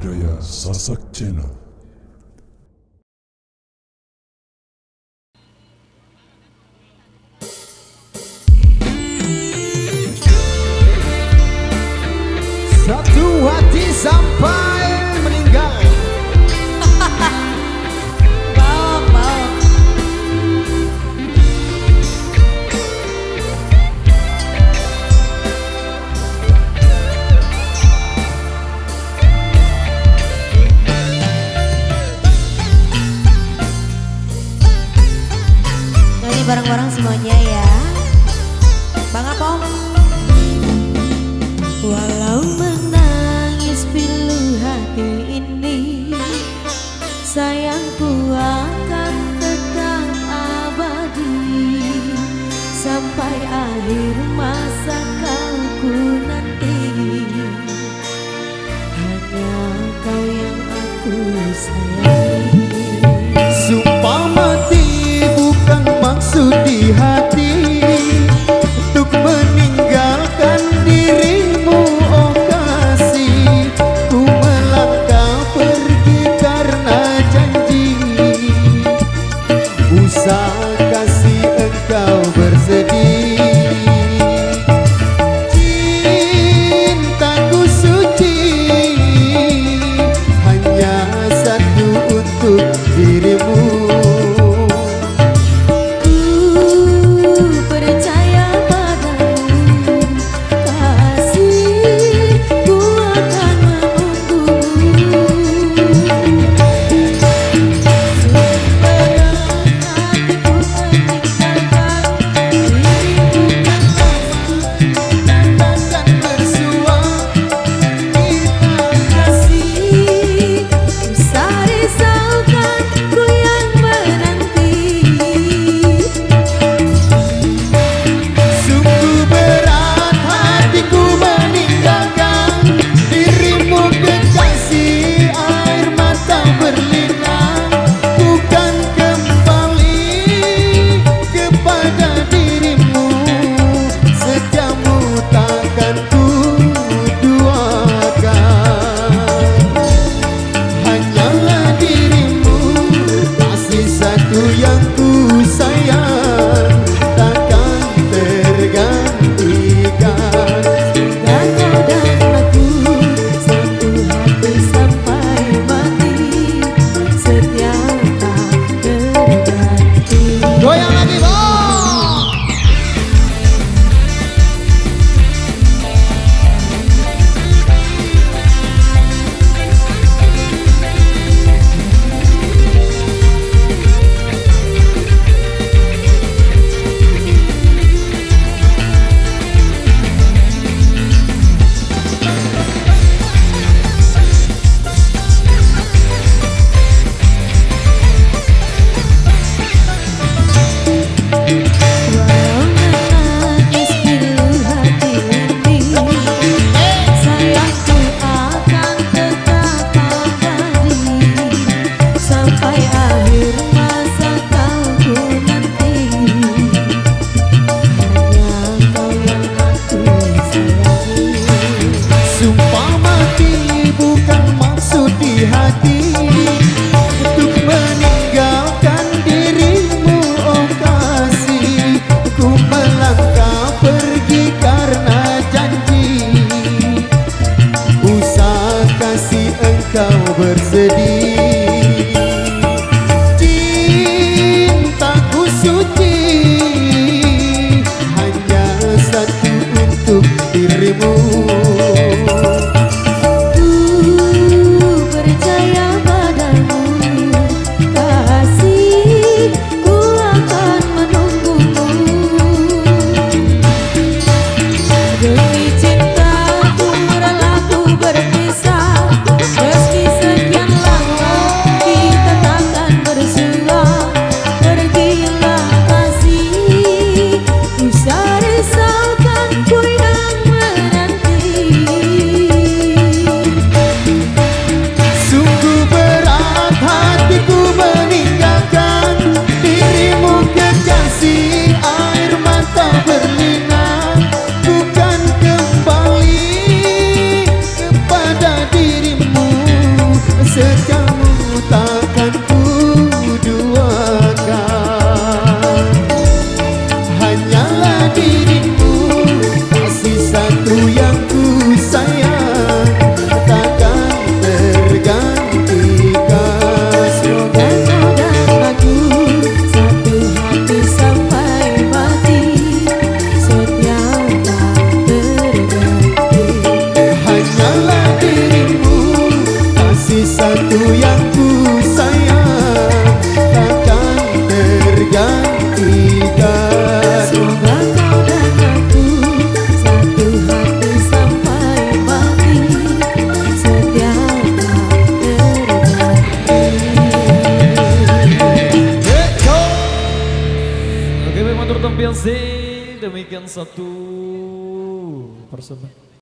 Budaya Sasak Channel. Satu hati sampai meninggal. Nyanyi bareng-bareng semuanya ya. Bang Apong. Walau menangis pilu hati ini, sayangku akan tetap abadi sampai akhir masa kalku nanti. Hanya kau yang aku sayangi. Sumpah mati bukan maksud di hati untuk meninggalkan dirimu, oh kasih. Ku melangkah pergi karena janji, usah kasih engkau bersedih. Cintaku suci hanya satu untuk dirimu. Bersedih, cintaku suci hanya satu untuk dirimu. Percaya padamu kasih, ku akan menunggumu. Demi cintaku rela ku berpisah, meski sekian lama demikian satu persembahan.